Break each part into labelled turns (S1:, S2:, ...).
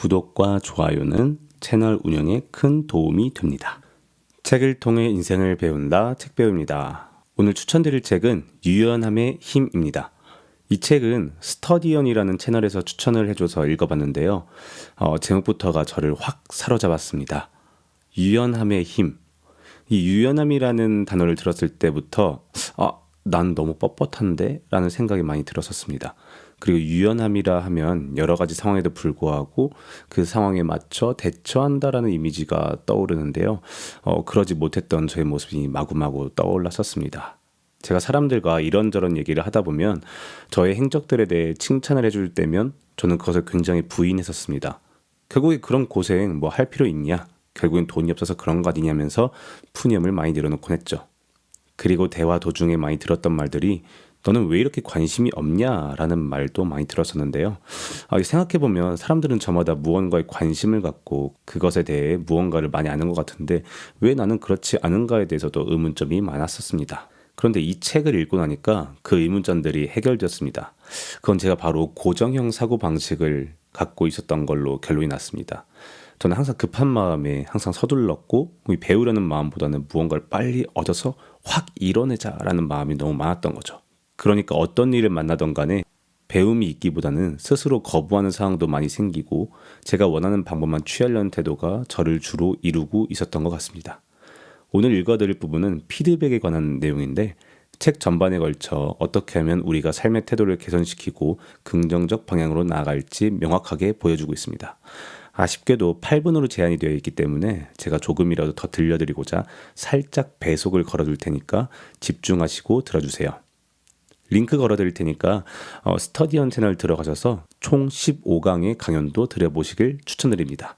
S1: 구독과 좋아요는 채널 운영에 큰 도움이 됩니다. 책을 통해 인생을 배운다. 책배우입니다. 오늘 추천드릴 책은 유연함의 힘입니다. 이 책은 스터디언이라는 채널에서 추천을 해줘서 읽어봤는데요. 제목부터가 저를 확 사로잡았습니다. 유연함의 힘. 이 유연함이라는 단어를 들었을 때부터 난 너무 뻣뻣한데? 라는 생각이 많이 들었었습니다. 그리고 유연함이라 하면 여러 가지 상황에도 불구하고 그 상황에 맞춰 대처한다라는 이미지가 떠오르는데요. 그러지 못했던 저의 모습이 마구마구 떠올랐었습니다. 제가 사람들과 이런저런 얘기를 하다 보면 저의 행적들에 대해 칭찬을 해줄 때면 저는 그것을 굉장히 부인했었습니다. 결국에 그런 고생 뭐 할 필요 있냐? 결국엔 돈이 없어서 그런 거 아니냐면서 푸념을 많이 늘어놓곤 했죠. 그리고 대화 도중에 많이 들었던 말들이 너는 왜 이렇게 관심이 없냐라는 말도 많이 들었었는데요. 생각해보면 사람들은 저마다 무언가에 관심을 갖고 그것에 대해 무언가를 많이 아는 것 같은데 왜 나는 그렇지 않은가에 대해서도 의문점이 많았었습니다. 그런데 이 책을 읽고 나니까 그 의문점들이 해결되었습니다. 그건 제가 바로 고정형 사고방식을 갖고 있었던 걸로 결론이 났습니다. 저는 항상 급한 마음에 항상 서둘렀고 배우려는 마음보다는 무언가를 빨리 얻어서 확 이뤄내자라는 마음이 너무 많았던 거죠. 그러니까 어떤 일을 만나던 간에 배움이 있기보다는 스스로 거부하는 상황도 많이 생기고 제가 원하는 방법만 취하려는 태도가 저를 주로 이루고 있었던 것 같습니다. 오늘 읽어드릴 부분은 피드백에 관한 내용인데 책 전반에 걸쳐 어떻게 하면 우리가 삶의 태도를 개선시키고 긍정적 방향으로 나아갈지 명확하게 보여주고 있습니다. 아쉽게도 8분으로 제한이 되어 있기 때문에 제가 조금이라도 더 들려드리고자 살짝 배속을 걸어둘 테니까 집중하시고 들어주세요. 링크 걸어드릴 테니까 스터디언 채널 들어가셔서 총 15강의 강연도 들여보시길 추천드립니다.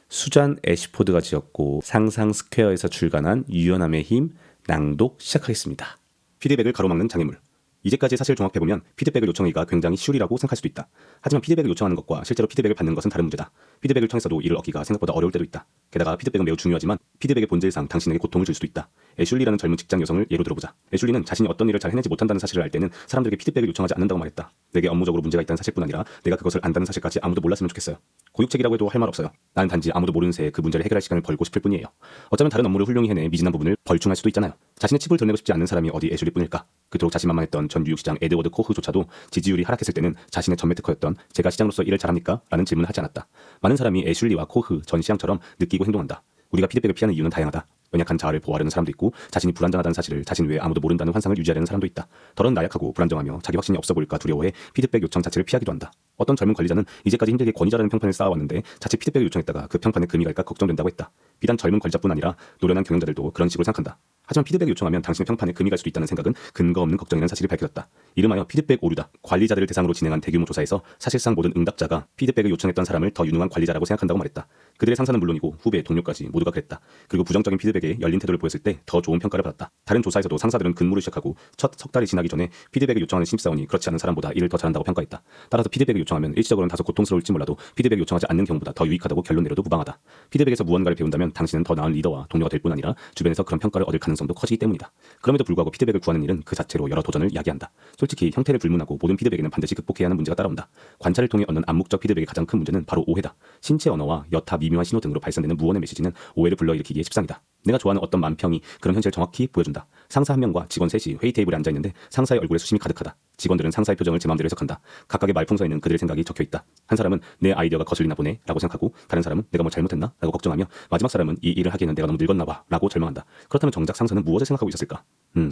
S1: 수잔 애시포드가 지었고 상상 스퀘어에서 출간한 유연함의 힘 낭독 시작하겠습니다. 피드백을 가로막는 장애물. 이제까지의 사실을 종합해보면 피드백을 요청하기가 굉장히 쉬우리라고 생각할 수도 있다. 하지만 피드백을 요청하는 것과 실제로 피드백을 받는 것은 다른 문제다. 피드백을 청했어도 이를 얻기가 생각보다 어려울 때도 있다. 게다가 피드백은 매우 중요하지만 피드백의 본질상 당신에게 고통을 줄 수도 있다. 애슐리라는 젊은 직장 여성을 예로 들어보자. 애슐리는 자신이 어떤 일을 잘 해내지 못한다는 사실을 알 때는 사람들에게 피드백을 요청하지 않는다고 말했다. 내게 업무적으로 문제가 있다는 사실뿐 아니라 내가 그것을 안다는 사실까지 아무도 몰랐으면 좋겠어요. 고육책이라고 해도 할 말 없어요. 나는 단지 아무도 모르는 새에 그 문제를 해결할 시간을 벌고 싶을 뿐이에요. 어쩌면 다른 업무를 훌륭히 해내 미진한 부분을 벌충할 수도 있잖아요. 자신의 칩을 드러내고 싶지 않는 사람이 어디 애슐리뿐일까? 그토록 자신만만했던 전 뉴욕시장 에드워드 코흐조차도 지지율이 하락했을 때는 자신의 전매 특허였던 제가 시장으로서 일을 잘합니까? 라는 질문을 하지 않았다. 많은 사람이 애슐리와 코흐 전 시장처럼 느끼고 행동한다. 우리가 피드백을 피하는 이유는 다양하다. 연약한 자아를 보호하려는 사람도 있고 자신이 불안정하다는 사실을 자신 외에 아무도 모른다는 환상을 유지하려는 사람도 있다. 더러는 나약하고 불안정하며 자기 확신이 없어 보일까 두려워해 피드백 요청 자체를 피하기도 한다. 어떤 젊은 관리자는 이제까지 힘들게 권위자라는 평판을 쌓아왔는데 자칫 피드백을 요청했다가 그 평판에 금이 갈까 걱정된다고 했다. 비단 젊은 관리자뿐 아니라 노련한 경영자들도 그런 식으로 생각한다. 하지만 피드백을 요청하면 당신의 평판에 금이 갈 수도 있다는 생각은 근거 없는 걱정이라는 사실이 밝혀졌다. 이름하여 피드백 오류다. 관리자들을 대상으로 진행한 대규모 조사에서 사실상 모든 응답자가 피드백을 요청했던 사람을 더 유능한 관리자라고 생각한다고 말했다. 그들의 상사는 물론이고 후배, 동료까지 모두가 그랬다. 그리고 부정적인 피드백에 열린 태도를 보였을 때 더 좋은 평가를 받았다. 다른 조사에서도 상사들은 근무를 시작하고 첫 석 달이 지나기 전에 피드백을 요청하는 신입사원이 그렇지 않은 사람보다 일을 더 잘한다고 평가했다. 따라서 피드백을 요청하면 일시적으로는 다소 고통스러울지 몰라도 피드백을 요청하지 않는 경우보다 더 유익하다고 결론 내려도 무방하다. 피드백에서 무언가를 배운다면 당신은 더 나은 리더와 동료가 될 뿐 아니라 주변에서 그런 평가를 얻을 가능성도 커지기 때문이다. 그럼에도 불구하고 피드백을 구하는 일은 그 자체로 여러 도전을 야기한다. 솔직히 형태를 불문하고 모든 피드백에는 반드시 극복해야 하는 문제가 따라온다. 관찰을 통해 얻는 암묵적 피드백의 가장 큰 문제는 바로 오해다. 신체 언어와 여타 미묘한 신호 등으로 발산되는 무언의 메시지는 오해를 불러일으키기에 십상이다. 내가 좋아하는 어떤 만평이 그런 현실을 정확히 보여준다. 상사 한 명과 직원 셋이 회의 테이블에 앉아있는데 상사의 얼굴에 수심이 가득하다. 직원들은 상사의 표정을 제 마음대로 해석한다. 각각의 말풍선에는 그들의 생각이 적혀있다. 한 사람은 내 아이디어가 거슬리나 보네 라고 생각하고 다른 사람은 내가 뭐 잘못했나? 라고 걱정하며 마지막 사람은 이 일을 하기에는 내가 너무 늙었나 봐 라고 절망한다. 그렇다면 정작 상사는 무엇을 생각하고 있었을까?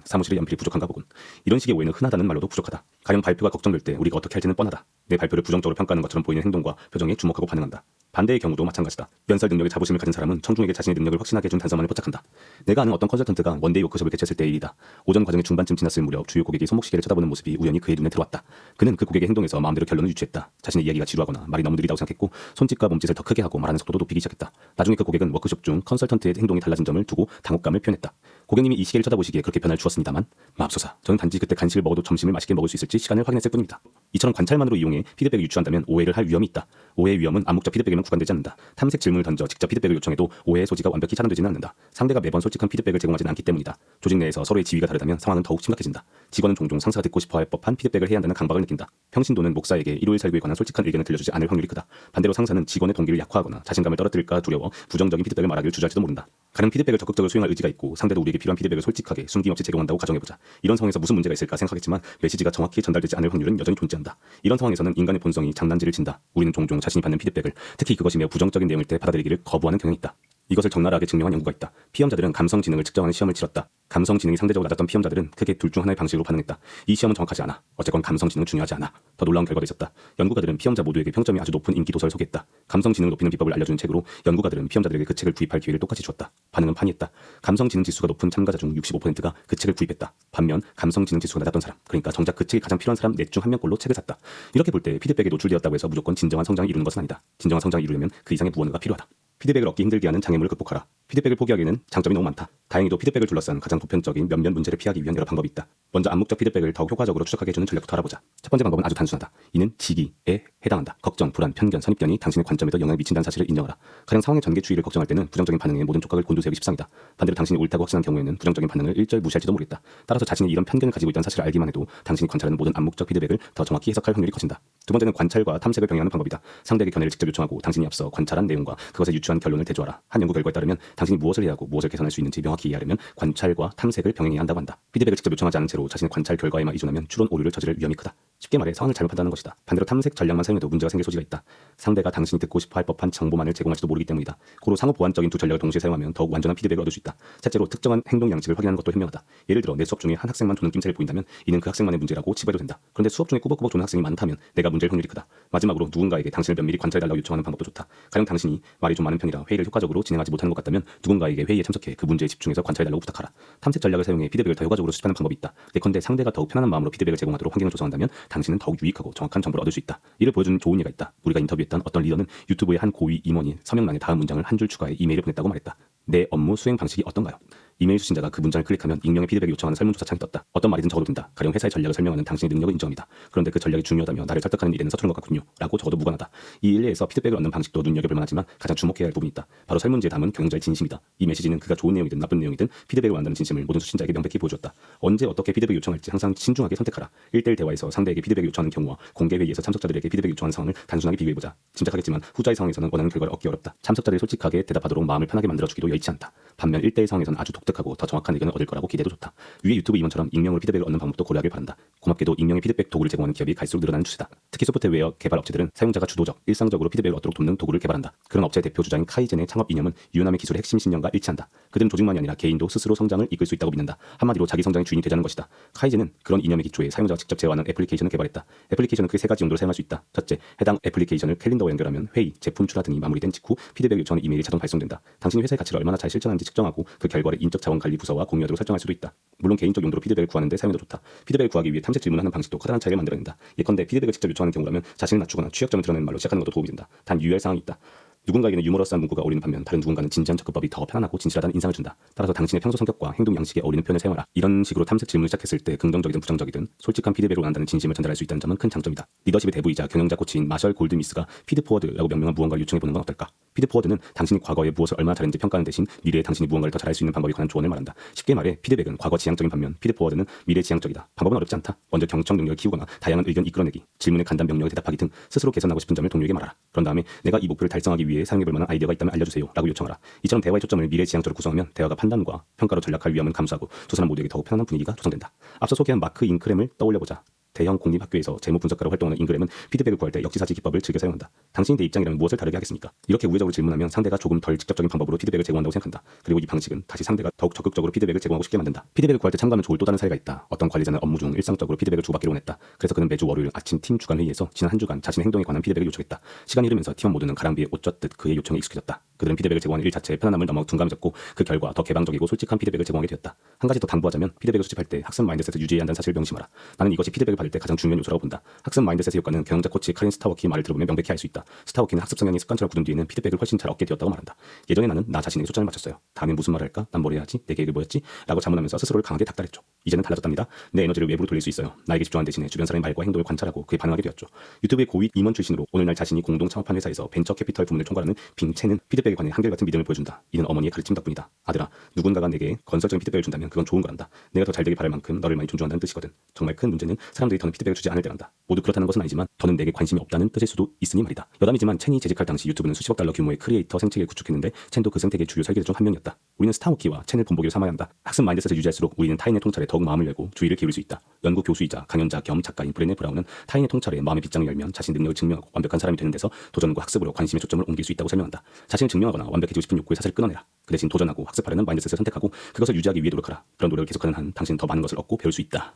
S1: 사무실에 연필이 부족한가 보군. 이런 식의 오해는 흔하다는 말로도 부족하다. 가령 발표가 걱정될 때 우리가 어떻게 할지는 뻔하다. 내 발표를 부정적으로 평가하는 것처럼 보이는 행동과 표정에 주목하고 반응한다. 반대의 경우도 마찬가지다. 연설 능력에 자부심을 가진 사람은 청중에게 자신의 능력을 확신하게 해준 단서만을 포착한다. 내가 아는 어떤 컨설턴트가 원데이 워크숍을 개최했을 때의 일이다. 오전 과정의 중반쯤 지났을 무렵 주요 고객이 손목시계를 쳐다보는 모습이 우연히 그의 눈에 들어왔다. 그는 그 고객의 행동에서 마음대로 결론을 유추했다. 자신의 이야기가 지루하거나 말이 너무 느리다고 생각했고 손짓과 몸짓을 더 크게 하고 말하는 속도도 높이기 시작했다. 나중에 그 고객은 워크숍 중 컨설턴트의 행동이 달라진 점을 두고 당혹감을 표현했다. 고객님이 이 시계를 쳐다보시기에 그렇게 변화를 주었습니다만 맙소사, 저는 단지 그때 간식을 먹어도 점심을 맛있게 먹을 수 있을지 시간을 확인했을 뿐입니다. 이처럼 관찰만으로 이용해 피드백을 유추한다면 오해를 할 위험이 있다. 오해의 위험은 암묵적 피드백에만 구간되지 않는다. 탐색 질문을 던져 직접 피드백을 요청해도 오해의 소지가 완벽히 차단되지는 않는다. 상대가 매번 솔직한 피드백을 제공하지는 않기 때문이다. 조직 내에서 서로의 지위가 다르다면 상황은 더욱 심각해진다. 직원은 종종 상사가 듣고 싶어할 법한 피드백을 해야 한다는 강박을 느낀다. 평신도는 목사에게 일요일 설교에 관한 솔직한 의견을 들려주지 않을 확률이 크다. 반대로 상사는 직원의 동기를 약화하거나 자신감을 떨어뜨릴까 두려워 부정적인 피드백을 말하기를 주저할지도 모른다. 가령 피드백을 적극적으로 수용할 의지가 있고 상대도 우리에게 필요한 피드백을 솔직하게 숨김없이 제공한다고 가정해보자. 이런 상황에서 무슨 문제가 있을까 생각하겠지만 메시지가 정확히 전달되지 않을 확률은 여전히 존재한다. 이런 상황에서는 인간의 본성이 장난질을 친다. 우리는 종종 자신이 받는 피드백을, 특히 그것이 매우 부정적인 내용일 때 받아들이기를 거부하는 경향이 있다. 이것을 적나라하게 증명한 연구가 있다. 피험자들은 감성 지능을 측정하는 시험을 치렀다. 감성 지능이 상대적으로 낮았던 피험자들은 크게 둘 중 하나의 방식으로 반응했다. 이 시험은 정확하지 않아. 어쨌건 감성 지능은 중요하지 않아. 더 놀라운 결과도 있었다. 연구가들은 피험자 모두에게 평점이 아주 높은 인기 도서를 소개했다. 감성 지능을 높이는 비법을 알려주는 책으로 연구가들은 피험자들에게 그 책을 구입할 기회를 똑같이 주었다. 반응은 판이했다. 감성 지능 지수가 높은 참가자 중 65%가 그 책을 구입했다. 반면 감성 지능 지수가 낮았던 사람, 그러니까 정작 그 책이 가장 필요한 사람 넷 중 한 명꼴로 책을 샀다. 이렇게 볼 때 피드백에 노출되었다고 해서 무조건 진정한 성장을 이루는 것은 아니다. 진정한 성장을 이루려면 그 이상의 무언가가 필요하다. 피드백을 얻기 힘들게 하는 장애물을 극복하라. 피드백을 포기하기에는 장점이 너무 많다. 다행히도 피드백을 둘러싼 가장 보편적인 몇몇 문제를 피하기 위한 여러 방법이 있다. 먼저 암묵적 피드백을 더욱 효과적으로 추적하게 해주는 전략부터 알아보자. 첫 번째 방법은 아주 단순하다. 이는 지기에 해당한다. 걱정, 불안, 편견, 선입견이 당신의 관점에도 영향을 미친다는 사실을 인정하라. 가령 상황의 전개추이를 걱정할 때는 부정적인 반응에 모든 촉각을 곤두세우기 십상이다. 반대로 당신이 옳다고 확신한 경우에는 부정적인 반응을 일절 무시할지도 모르겠다. 따라서 자신이 이런 편견을 가지고 있다는 사실을 알기만 해도 당신이 관찰하는 모든 암묵적 피드백을 더 정확히 해석할 확률이 커진다. 두 번째는 관찰과 탐색을 병행하는 방법이다. 상대에게 견해를 직접 요청하고 당신이 앞서 관찰한 내용과 그것에 유추한 결론을 대조하라. 한 연구 결과에 따르면 당신이 무엇을 해야 하고 무엇을 개선할 수 있는지 명확히 이해하려면 관찰과 탐색을 병행해야 한다고 한다. 피드백을 직접 요청하지 않은 채로 자신의 관찰 결과에만 의존하면 추론 오류를 저지를 위험이 크다. 쉽게 말해 상황을 잘못 판단하는 것이다. 반대로 탐색 전략만 사용해도 문제가 생길 소지가 있다. 상대가 당신이 듣고 싶어할 법한 정보만을 제공할지도 모르기 때문이다. 고로 상호 보완적인 두 전략을 동시에 사용하면 더욱 완전한 피드백을 얻을 수 있다. 셋째로 특정한 행동 양식을 확인하는 것도 현명하다. 예를 들어 내 수업 중에 한 학생만 조는 낌새를 보인다면 이는 그 학생만의 문제라고 치부해도 된다. 그런데 수업 중에 꾸벅꾸벅 조는 학생이 많다면 내가 문제일 확률이 크다. 마지막으로 누군가에게 당신을 면밀히 관찰해달라고 요청하는 방법도 좋다. 가령 당신이 말이 좀 많은 편이라 회의를 효과적으로 진행하지 못하는 것 같다면 누군가에게 회의에 참석해 그 문제에 집중해서 관찰해달라고 부탁하라. 탐색 전략을 사용해 피드백을 더 효과적으로 수집하는 방법이 있다. 예컨대 상대가 더욱 편안한 마음으로 피드백을 제공하도록 환경을 조성한다면 당신은 더욱 유익하고 정확한 정보를 얻을 수 있다. 이를 보여주는 좋은 예가 있다. 우리가 인터뷰했던 어떤 리더는 유튜브의 한 고위 임원이 서명란에 다음 문장을 한 줄 추가해 이메일을 보냈다고 말했다. 내 업무 수행 방식이 어떤가요? 이메일 수신자가 그 문장을 클릭하면 익명의 피드백을 요청하는 설문조사 창이 떴다. 어떤 말이든 적어도 된다. 가령 회사의 전략을 설명하는 당신의 능력을 인정합니다. 그런데 그 전략이 중요하다며 나를 설득하는 일에는 서투른 것 같군요. 라고 적어도 무관하다. 이 일례에서 피드백을 얻는 방식도 눈여겨볼 만하지만 가장 주목해야 할 부분이 있다. 바로 설문지에 담은 경영자의 진심이다. 이 메시지는 그가 좋은 내용이든 나쁜 내용이든 피드백을 원한다는 진심을 모든 수신자에게 명백히 보여주었다. 언제 어떻게 피드백을 요청할지 항상 신중하게 선택하라. 1대1 대화에서 상대에게 피드백을 요청하는 경우와 공개 회의에서 참석자들에게 피드백을 요청하는 상황을 단순하게 비교해보자. 짐작하겠지만 후자의 상황에서는 원하는 결과를 얻기 어렵다. 참석자들이 솔직하게 대답하도록 마음을 편하게 만들어주기도 여의치 않다. 반면 1대1 상황에서는 아주 독특하고 더 정확한 의견을 얻을 거라고 기대도 좋다. 위에 유튜브 임원처럼 익명으로 피드백을 얻는 방법도 고려하길 바란다. 고맙게도 익명의 피드백 도구를 제공하는 기업이 갈수록 늘어나는 추세다. 특히 소프트웨어 개발 업체들은 사용자가 주도적, 일상적으로 피드백을 얻도록 돕는 도구를 개발한다. 그런 업체 대표 주장인 카이젠의 창업 이념은 유연함의 기술의 핵심 신념과 일치한다. 그들은 조직만이 아니라 개인도 스스로 성장을 이끌 수 있다고 믿는다. 한마디로 자기 성장의 주인이 되자는 것이다. 카이젠은 그런 이념의 기초에 사용자가 직접 제어하는 애플리케이션을 개발했다. 애플리케이션은 크게 세 가지 용도로 사용할 수 있다. 첫째, 해당 애플리케이션을 캘린더와 연결하면 회의, 제품 출하 등이 마무리된 직후 피드백을 요청하는 이메일이 자동 발송된다. 당신이 회사의 가치를 얼마나 잘 실천하는지 측정하고 그 결과를 인적 자원 관리 부서와 공유하도록 설정할 수도 있다. 물론 개인적 용도로 피드백을 구하는 데 사용해도 좋다. 피드백을 구하기 위해 탐색 질문을 하는 방식도 커다란 차이를 만들어낸다. 예컨대 피드백을 직접 요청하는 경우라면 자신을 낮추거나 취약점을 드러내는 말로 시작하는 것도 도움이 된다. 단 유의할 사항이 있다. 누군가에게는 유머러스한 문구가 어울리는 반면 다른 누군가는 진지한 접근법이 더 편안하고 진실하다는 인상을 준다. 따라서 당신의 평소 성격과 행동 양식에 어울리는 표현을 사용하라. 이런 식으로 탐색 질문을 시작했을 때 긍정적이든 부정적이든 솔직한 피드백을 원한다는 진심을 전달할 수 있다는 점은 큰 장점이다. 리더십의 대부이자 경영자 코치인 마셜 골드미스가 피드포워드라고 명명한 무언가를 요청해보는 건 어떨까? 피드포워드는 당신이 과거에 무엇을 얼마나 잘했는지 평가하는 대신 미래에 당신이 무언가를 더 잘할 수 있는 방법에 관한 조언을 말한다. 쉽게 말해 피드백은 과거 지향적인 반면 피드포워드는 미래 지향적이다. 방법은 어렵지 않다. 먼저 경청 능력을 키우거나 다양한 의견 이끌어내기, 질문에 간단 명료하게 대답하기 등 스스로 개선하고 싶은 점을 동료에게 말하라. 그런 다음에 내가 이 목표를 달성하기 위해 사용해볼 만한 아이디어가 있다면 알려주세요 라고 요청하라. 이처럼 대화의 초점을 미래 지향적으로 구성하면 대화가 판단과 평가로 전락할 위험은 감수하고 두 사람 모두에게 더욱 편안한 분위기가 조성된다. 앞서 소개한 마크 잉크램을 떠올려보자. 대형 공립학교에서 재무 분석가로 활동하는 잉그램은 피드백을 구할 때 역지사지 기법을 즐겨 사용한다. 당신이 내 입장이라면 무엇을 다르게 하겠습니까? 이렇게 우회적으로 질문하면 상대가 조금 덜 직접적인 방법으로 피드백을 제공한다고 생각한다. 그리고 이 방식은 다시 상대가 더욱 적극적으로 피드백을 제공하고 싶게 만든다. 피드백을 구할 때 참고하면 좋을 또 다른 사례가 있다. 어떤 관리자는 업무 중 일상적으로 피드백을 주고받기를 원했다. 그래서 그는 매주 월요일 아침 팀 주간 회의에서 지난 한 주간 자신의 행동에 관한 피드백을 요청했다. 시간이 흐르면서 팀원 모두는 가랑비에 옷 젖듯 그의 요청에 익숙해졌다. 그들은 피드백을 제공하는 일 자체의 편안함을 넘어 둔감해졌고 그 결과 더 개방적이고 솔직한 피드백을 제공하게 되었다. 한 가지 더 당부하자면 피드백을 수집할 때 학습 마인드셋을 유지해야 한다는 사실을 명심하라. 나는 이것이 피드백을 받을 때 가장 중요한 요소라고 본다. 학습 마인드셋의 효과는 경영자 코치 카린 스타워키 말을 들어보면 명백히 알 수 있다. 스타워키는 학습 성향이 습관처럼 굳은 뒤에는 피드백을 훨씬 잘 얻게 되었다고 말한다. 예전에 나는 나 자신에게 초점을 맞췄어요. 다음에 무슨 말을 할까? 난 뭘 해야지? 내 계획이 뭐였지? 라고 자문하면서 스스로를 강하게 닥달했죠. 이제는 달라졌답니다. 내 에너지를 외부로 돌릴 수 있어요. 나에게 집중하는 대신에 주변 사람의 말과 행동을 관찰하고 그에 반응하게 되었죠. 유튜브의 고위 임원 출신으로 오늘날 자신이 공동 창업한 회사에서 벤처 캐피털 부문을 총괄하는 빙체는 피드백에 관해 한결같은 믿음을 보여준다. 이는 어머니의 가르침 덕분이다. 아들아, 누군가가 내게 건설적인 피드백을 준다면 그건 좋은 거란다. 내가 더 잘되길 바랄 만큼 너를 많이 존중한다는 뜻이거든. 정말 큰 문제는 사람들이 더는 피드백을 주지 않을 때란다. 모두 그렇다는 것은 아니지만 더는 내게 관심이 없다는 뜻일 수도 있으니 말이다. 여담이지만 첸이 재직할 당시 유튜브는 수십억 달러 규모의 크리에이터 생태계를 구축했는데 첸도 그 생태계 주요 설계자 중 한 명이었다. 우리는 스타워키와 첸을 본보기로 삼아야 한다. 학습 마인드셋을 유지할수록 우리는 타인의 통찰에 더욱 마음을 열고 주의를 기울일 수 있다. 연구 교수이자 강연자 겸 작가인 브레네 브라운은 타인의 통찰에 마음의 빗장을 열면 자신 능력을 증명하고 완벽한 사람이 되는 데서 도전과 학습으로 관심의 초점을 옮길 수 있다고 설명한다. 자신을 증명하거나 완벽해지고 싶은 욕구의 사슬을 끊어내라. 그 대신 도전하고 학습하려는 마인드셋을 선택하고 그것을 유지하기 위해 노력하라. 그런 노력을 계속하는 한 당신은 더 많은 것을 얻고 배울 수 있다.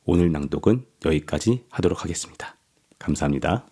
S1: 오늘 낭독은 여기까지 하도록 하겠습니다. 감사합니다.